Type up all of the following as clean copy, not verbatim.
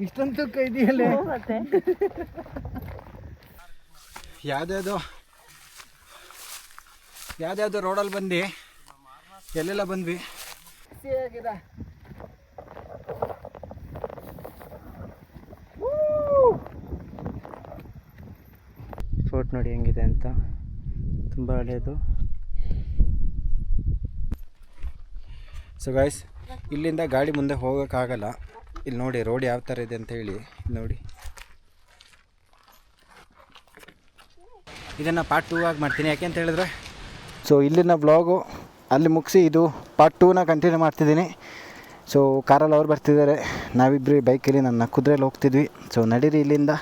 ಇಷ್ಟೊಂದು ಇದೆಯಲ್ಲ ಮತ್ತೆ ಯಾವ್ದ್ಯಾವ್ದು ರೋಡಲ್ಲಿ ಬಂದು ಎಲ್ಲೆಲ್ಲ ಬಂದ್ವಿ. ಫೋರ್ಟ್ ನೋಡಿ ಹೆಂಗಿದೆ ಅಂತ, ತುಂಬ ಹಳೆಯದು. ಸೊ ಗಾಯ್ಸ್, ಇಲ್ಲಿಂದ ಗಾಡಿ ಮುಂದೆ ಹೋಗೋಕ್ಕಾಗಲ್ಲ. ಇಲ್ಲಿ ನೋಡಿ ರೋಡ್ ಯಾವ ಥರ ಇದೆ ಅಂತ ಹೇಳಿ ನೋಡಿ. ಇದನ್ನು ಪಾರ್ಟ್ 2 ಆಗಿ ಮಾಡ್ತೀನಿ. ಯಾಕೆ ಅಂತ ಹೇಳಿದ್ರೆ, ಸೊ ಇಲ್ಲಿನ ವ್ಲಾಗು ಅಲ್ಲಿ ಮುಗಿಸಿ ಇದು ಪಾರ್ಟ್ 2ನ ಕಂಟಿನ್ಯೂ ಮಾಡ್ತಿದ್ದೀನಿ. ಸೊ ಕಾರಲ್ಲಿ ಅವ್ರು ಬರ್ತಿದ್ದಾರೆ, ನಾವಿಬ್ಬರು ಬೈಕಲ್ಲಿ ನನ್ನ ಕುದುರೆಯಲ್ಲಿ ಹೋಗ್ತಿದ್ವಿ. ಸೊ ನಡೀರಿ ಇಲ್ಲಿಂದ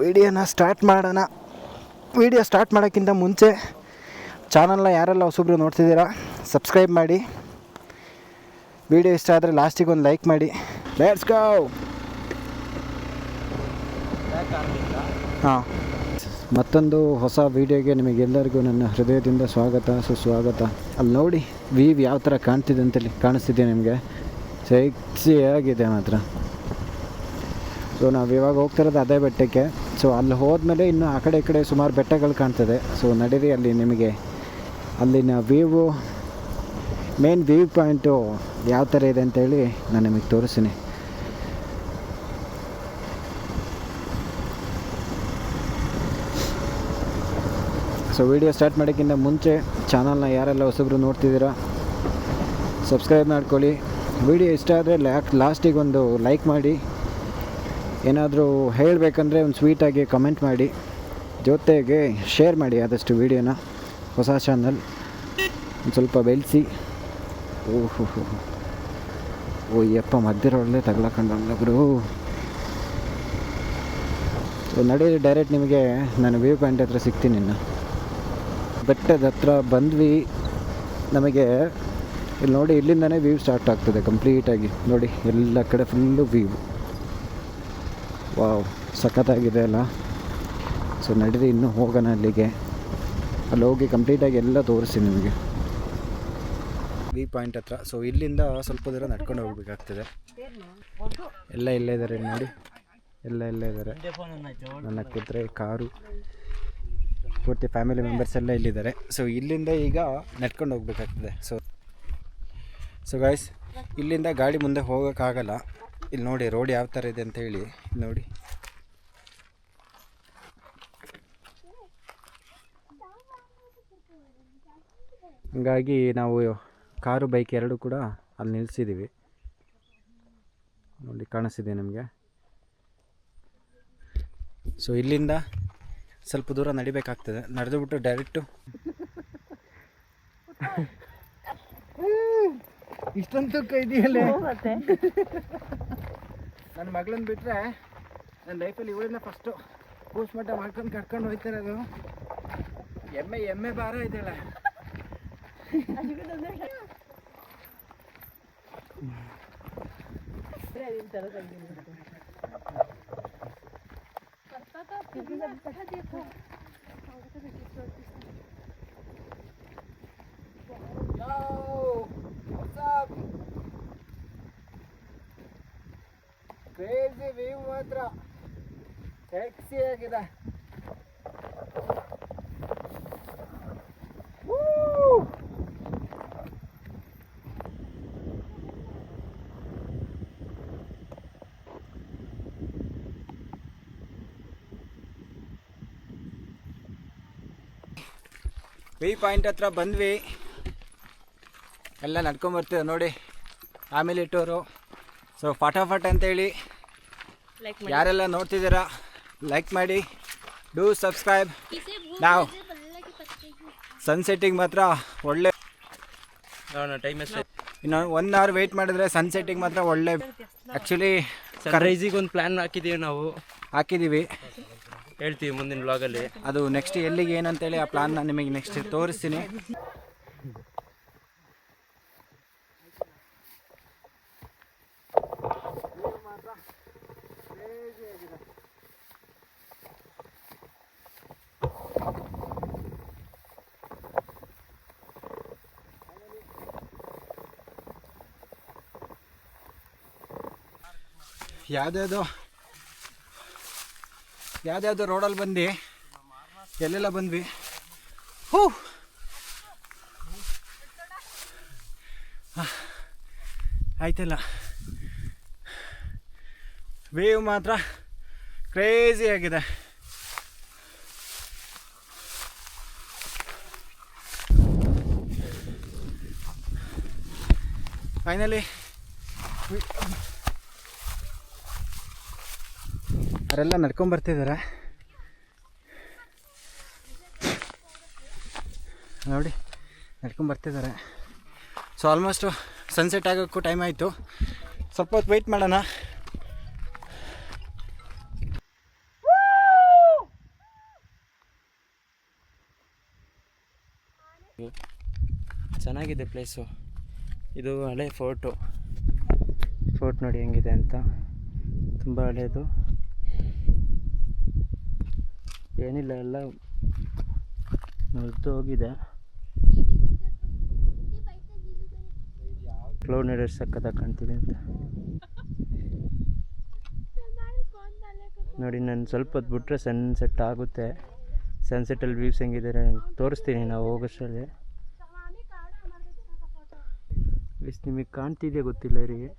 ವಿಡಿಯೋನ ಸ್ಟಾರ್ಟ್ ಮಾಡೋಣ. ವಿಡಿಯೋ ಸ್ಟಾರ್ಟ್ ಮಾಡೋಕ್ಕಿಂತ ಮುಂಚೆ ಚಾನಲ್ನ ಯಾರೆಲ್ಲ ಹೊಸಬ್ರು ನೋಡ್ತಿದ್ದೀರಾ ಸಬ್ಸ್ಕ್ರೈಬ್ ಮಾಡಿ. ವಿಡಿಯೋ ಇಷ್ಟ ಆದರೆ ಲಾಸ್ಟಿಗೆ ಒಂದು ಲೈಕ್ ಮಾಡಿ. Let's go. ಹಾಂ, ಮತ್ತೊಂದು ಹೊಸ ವೀಡಿಯೋಗೆ ನಿಮಗೆಲ್ಲರಿಗೂ ನನ್ನ ಹೃದಯದಿಂದ ಸ್ವಾಗತ ಸುಸ್ವಾಗತ. ಅಲ್ಲಿ ನೋಡಿ ವೀವ್ ಯಾವ ಥರ ಕಾಣ್ತಿದೆ ಅಂತೇಳಿ ಕಾಣಿಸ್ತಿದೆ ನಿಮಗೆ. ಸೆಕ್ಸಿಯಾಗಿದೆ ಮಾತ್ರ. ಸೊ ನಾವು ಇವಾಗ ಹೋಗ್ತಿರೋದು ಅದೇ ಬೆಟ್ಟಕ್ಕೆ. ಸೊ ಅಲ್ಲಿ ಹೋದ್ಮೇಲೆ ಇನ್ನು ಆ ಕಡೆ ಈ ಕಡೆ ಸುಮಾರು ಬೆಟ್ಟಗಳು ಕಾಣ್ತದೆ. ಸೊ ನಡೀರಿ, ಅಲ್ಲಿ ನಿಮಗೆ ಅಲ್ಲಿನ ವ್ಯೂವು, ಮೇನ್ ವ್ಯೂ ಪಾಯಿಂಟು ಯಾವ ಥರ ಇದೆ ಅಂತೇಳಿ ನಾನು ನಿಮಗೆ ತೋರಿಸ್ತೀನಿ. ಸೊ ವಿಡಿಯೋ ಸ್ಟಾರ್ಟ್ ಮಾಡೋಕ್ಕಿಂತ ಮುಂಚೆ ಚಾನಲ್ನ ಯಾರೆಲ್ಲ ಹೊಸಬ್ರು ನೋಡ್ತಿದ್ದೀರಾ ಸಬ್ಸ್ಕ್ರೈಬ್ ಮಾಡ್ಕೊಳ್ಳಿ. ವಿಡಿಯೋ ಇಷ್ಟ ಆದರೆ ಲಾಸ್ಟಿಗೆ ಒಂದು ಲೈಕ್ ಮಾಡಿ. ಏನಾದರೂ ಹೇಳಬೇಕಂದ್ರೆ ಒಂದು ಸ್ವೀಟಾಗಿ ಕಮೆಂಟ್ ಮಾಡಿ, ಜೊತೆಗೆ ಶೇರ್ ಮಾಡಿ ಆದಷ್ಟು ವೀಡಿಯೋನ. ಹೊಸ ಚಾನಲ್ ಒಂದು ಸ್ವಲ್ಪ ಬೆಳೆಸಿ. ಓ ಯಪ್ಪ, ಮಧ್ಯರೊಳಗೆ ತಗೊಳಕೊಂಡಲ್ಲ ಗುರು. ಸೊ ನಡೀರಿ, ಡೈರೆಕ್ಟ್ ನಿಮಗೆ ನಾನು ವ್ಯೂ ಪಾಯಿಂಟ್ ಹತ್ರ ಸಿಗ್ತೀನಿ. ಇನ್ನು ಬೆಟ್ಟದ ಹತ್ರ ಬಂದ್ವಿ. ನಮಗೆ ಇಲ್ಲಿ ನೋಡಿ, ಇಲ್ಲಿಂದನೇ ವ್ಯೂ ಸ್ಟಾರ್ಟ್ ಆಗ್ತದೆ ಕಂಪ್ಲೀಟಾಗಿ. ನೋಡಿ ಎಲ್ಲ ಕಡೆ ಫುಲ್ಲು ವ್ಯೂ. ವಾವ್, ಸಖತ್ತಾಗಿದೆ ಅಲ್ಲ. ಸೊ ನಡೀರಿ ಇನ್ನೂ ಹೋಗೋಣ ಅಲ್ಲಿಗೆ. ಅಲ್ಲಿ ಹೋಗಿ ಕಂಪ್ಲೀಟಾಗಿ ಎಲ್ಲ ತೋರಿಸ್ತೀನಿ ನಿಮಗೆ ವ್ಯೂ ಪಾಯಿಂಟ್ ಹತ್ರ. ಸೊ ಇಲ್ಲಿಂದ ಸ್ವಲ್ಪ ದೂರ ನಡ್ಕೊಂಡು ಹೋಗ್ಬೇಕಾಗ್ತದೆ. ಎಲ್ಲ ಇಲ್ಲೇ ಇದ್ದಾರೆ ನೋಡಿ, ಎಲ್ಲ ಇದ್ದಾರೆ. ನನ್ನ ಕುದುರೆ, ಕಾರು, ಪೂರ್ತಿ ಫ್ಯಾಮಿಲಿ ಮೆಂಬರ್ಸ್ ಎಲ್ಲ ಇಲ್ಲಿದ್ದಾರೆ. ಸೊ ಇಲ್ಲಿಂದ ಈಗ ನಡ್ಕೊಂಡು ಹೋಗ್ಬೇಕಾಗ್ತದೆ. ಸೊ ಗಾಯ್ಸ್, ಇಲ್ಲಿಂದ ಗಾಡಿ ಮುಂದೆ ಹೋಗೋಕ್ಕಾಗಲ್ಲ. ಇಲ್ಲಿ ನೋಡಿ ರೋಡ್ ಯಾವ ಥರ ಇದೆ ಅಂತ ಹೇಳಿ ನೋಡಿ. ಹಂಗಾಗಿ ನಾವು ಕಾರು ಬೈಕ್ ಎರಡೂ ಕೂಡ ಅಲ್ಲಿ ನಿಲ್ಲಿಸಿದ್ದೀವಿ. ನೋಡಿ ಕಾಣಿಸ್ತಿದೆ ನಿಮಗೆ. ಸೊ ಇಲ್ಲಿಂದ ಸ್ವಲ್ಪ ದೂರ ನಡಿಬೇಕಾಗ್ತದೆ. ನಡೆದುಬಿಟ್ಟು ಡೈರೆಕ್ಟು ಇಷ್ಟೊಂದು ಇದೆಯಲ್ಲ. ನನ್ನ ಮಗಳನ್ನ ಬಿಟ್ಟರೆ ನನ್ನ ಲೈಫಲ್ಲಿ ಇವಳನ್ನ ಫಸ್ಟು ಪೋಸ್ಟ್ ಮಟ್ಟ ಮಾಡ್ಕೊಂಡು ಕರ್ಕೊಂಡು ಹೋಗ್ತಿರೋದು. ಎಮ್ಮೆ ಭಾರ ಇದ್ದಾಳೆ. ಕ್ರೇಜಿ ವ್ಯೂ ಮಾತ್ರ ಸೆಕ್ಸಿ ಆಗಿದೆ. ವ್ಯೂ ಪಾಯಿಂಟ್ ಹತ್ರ ಬಂದ್ವಿ. ಎಲ್ಲ ನಡ್ಕೊಂಬರ್ತೀವಿ ನೋಡಿ, ಫ್ಯಾಮಿಲಿ ಟೂರು. ಸೊ ಫಟಾಫಟ್ ಅಂತೇಳಿ ಯಾರೆಲ್ಲ ನೋಡ್ತಿದ್ದೀರಾ ಲೈಕ್ ಮಾಡಿ, ಡೂ ಸಬ್ಸ್ಕ್ರೈಬ್. ನಾವು ಸನ್ಸೆಟ್ಟಿಗೆ ಮಾತ್ರ ಒಳ್ಳೆ ಟೈಮ್ ಇನ್ನು 1 hour ವೆಯ್ಟ್ ಮಾಡಿದ್ರೆ ಸನ್ಸೆಟ್ಟಿಗೆ ಮಾತ್ರ ಒಳ್ಳೆ. ಆ್ಯಕ್ಚುಲಿ ಸನ್ರೈಸಿಗೆ ಒಂದು ಪ್ಲ್ಯಾನ್ ಹಾಕಿದ್ದೀವಿ, ಹೇಳ್ತೀವಿ ಮುಂದಿನ ಬ್ಲಾಗಲ್ಲಿ. ಅದು ನೆಕ್ಸ್ಟ್ ಎಲ್ಲಿಗೆ ಏನಂತೇಳಿ ಆ ಪ್ಲಾನ್ನ ನಿಮಗೆ ನೆಕ್ಸ್ಟ್ ತೋರಿಸ್ತೀನಿ. ಯಾವುದ್ಯಾವುದೋ ರೋಡಲ್ಲಿ ಬಂದು ಎಲ್ಲೆಲ್ಲ ಬಂದ್ವಿ. ಹೂ ಆಯ್ತಲ್ಲ, ವೇವ್ ಮಾತ್ರ ಕ್ರೇಜಿ ಆಗಿದೆ. ಫೈನಲಿ ಅವರೆಲ್ಲ ನಡ್ಕೊಂಬರ್ತಿದ್ದಾರೆ ನೋಡಿ, ನಡ್ಕೊಂಬರ್ತಿದ್ದಾರೆ. ಸೊ ಆಲ್ಮೋಸ್ಟು ಸನ್ಸೆಟ್ ಆಗೋಕ್ಕೂ ಟೈಮ್ ಆಯಿತು. ಸ್ವಲ್ಪ ಹೊತ್ತು ವೆಯ್ಟ್ ಮಾಡೋಣ. ಚೆನ್ನಾಗಿದೆ ಪ್ಲೇಸು. ಇದು ಹಳೆ ಫೋರ್ಟ್ ನೋಡಿ ಹೆಂಗಿದೆ ಅಂತ. ತುಂಬ ಹಳೆಯದು, ಏನಿಲ್ಲ, ಎಲ್ಲ ಮುರಿದು ಹೋಗಿದೆ. ಕ್ಲೌಡ್ ನೈಡರ್ ಸಕ್ಕತ್ತಾಗಿ ಕಾಣ್ತಿದೆ ಅಂತ ನೋಡಿ. ನಾನು ಸ್ವಲ್ಪ ಹೊತ್ತು ಬಿಟ್ಟರೆ ಸನ್ಸೆಟ್ ಆಗುತ್ತೆ. ಸನ್ಸೆಟ್ಟಲ್ಲಿ ವ್ಯೂಸ್ ಹೆಂಗಿದ್ದಾರೆ ತೋರಿಸ್ತೀನಿ ನಾವು ಹೋಗೋಷ್ಟರಲ್ಲಿ. ವ್ಯೂಸ್ ನಿಮಗೆ ಕಾಣ್ತಿದೆಯಾ ಗೊತ್ತಿಲ್ಲ ಇವರಿಗೆ.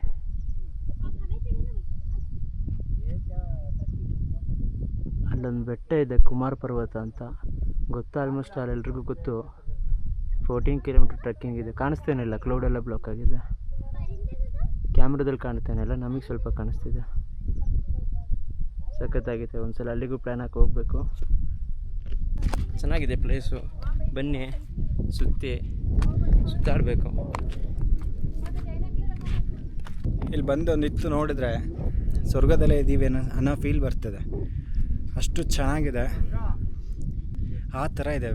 ಅಲ್ಲೊಂದು ಬೆಟ್ಟ ಇದೆ, ಕುಮಾರ ಪರ್ವತ ಅಂತ ಗೊತ್ತು. ಆಲ್ಮೋಸ್ಟ್ ಅಲ್ಲೆಲ್ರಿಗೂ ಗೊತ್ತು. 14 ಕಿಲೋಮೀಟ್ರ್ ಟ್ರೆಕ್ಕಿಂಗ್ ಇದೆ. ಕಾಣಿಸ್ತೇನಿಲ್ಲ, ಕ್ಲೌಡೆಲ್ಲ ಬ್ಲಾಕ್ ಆಗಿದೆ. ಕ್ಯಾಮ್ರಾದಲ್ಲಿ ಕಾಣ್ತೇನಿಲ್ಲ, ನಮಗೆ ಸ್ವಲ್ಪ ಕಾಣಿಸ್ತಿದೆ. ಸಖತ್ತಾಗಿದೆ. ಒಂದ್ಸಲ ಅಲ್ಲಿಗೂ ಪ್ಲ್ಯಾನ್ ಹಾಕಿ ಹೋಗಬೇಕು. ಚೆನ್ನಾಗಿದೆ ಪ್ಲೇಸು, ಬನ್ನಿ ಸುತ್ತಾಡಬೇಕು. ಇಲ್ಲಿ ಬಂದು ನಿಂತು ನೋಡಿದ್ರೆ ಸ್ವರ್ಗದಲ್ಲೇ ಇದ್ದೀವಿ ಅನ್ನೋ ಫೀಲ್ ಬರ್ತದೆ. ಅಷ್ಟು ಚೆನ್ನಾಗಿದೆ. ಆ ಥರ ಇದೆ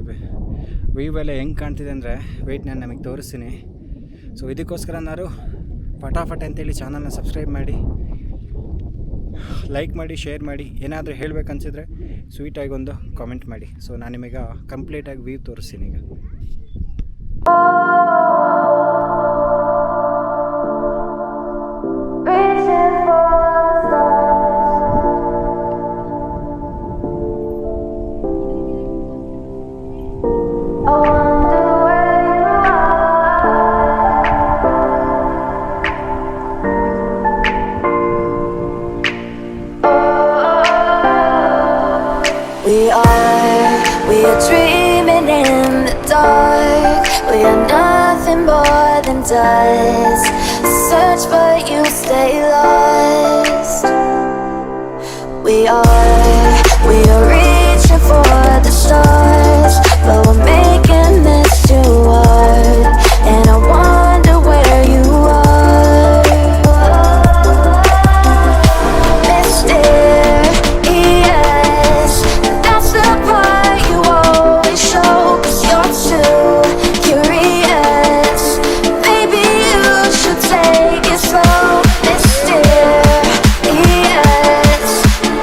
ವ್ಯೂ ಎಲ್ಲ ಹೆಂಗೆ ಕಾಣ್ತಿದೆ ಅಂದರೆ ವೆಯ್ಟ್ ನಾನು ನಮಗೆ ತೋರಿಸ್ತೀನಿ. ಸೊ ಇದಕ್ಕೋಸ್ಕರ ನಾನು ಫಟಾಫಟ್ ಅಂತೇಳಿ ಚಾನಲ್ನ ಸಬ್ಸ್ಕ್ರೈಬ್ ಮಾಡಿ, ಲೈಕ್ ಮಾಡಿ, ಶೇರ್ ಮಾಡಿ. ಏನಾದರೂ ಹೇಳಬೇಕನ್ಸಿದ್ರೆ ಸ್ವೀಟಾಗಿ ಒಂದು ಕಾಮೆಂಟ್ ಮಾಡಿ. ಸೊ ನಾನು ನಿಮಗೆ ಕಂಪ್ಲೀಟಾಗಿ ವ್ಯೂ ತೋರಿಸ್ತೀನಿ ಈಗ. We are dreaming in the dark. We are nothing more than dust. Search but you stay lost. We are reaching for the stars, but we're making this too hard. And I wonder where you are, mysterious. That's the part you always show, 'cause you're too curious. Maybe you should take it slow, mysterious.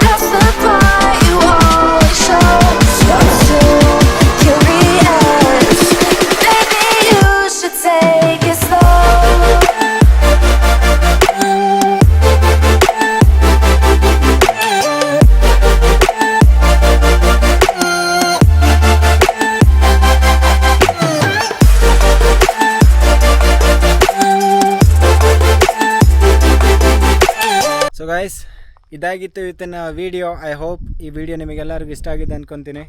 That's the part you always show, 'cause you're too curious. Maybe you should take it slow. So guys, ಇದಾಗಿತ್ತು ಇವತ್ತಿನ video. I hope ಈ video ನಿಮಗೆಲ್ಲರಿಗೂ ಇಷ್ಟ ಆಗಿದೆ ಅಂದ್ಕೊತೀನಿ.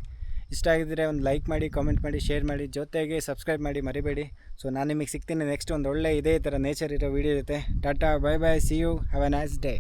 ಇಷ್ಟ ಆಗಿದ್ದರೆ ಒಂದು like ಮಾಡಿ, ಕಾಮೆಂಟ್ ಮಾಡಿ, ಶೇರ್ ಮಾಡಿ, ಜೊತೆಗೆ ಸಬ್ಸ್ಕ್ರೈಬ್ ಮಾಡಿ ಮರಿಬೇಡಿ. ಸೊ ನಾನು ನಿಮಗೆ ಸಿಗ್ತೀನಿ ನೆಕ್ಸ್ಟ್ ಒಂದು ಒಳ್ಳೆ ಇದೇ ಥರ ನೇಚರ್ ಇರೋ ವೀಡಿಯೋ ಜೊತೆ. Tata, bye bye, see you, have a nice day.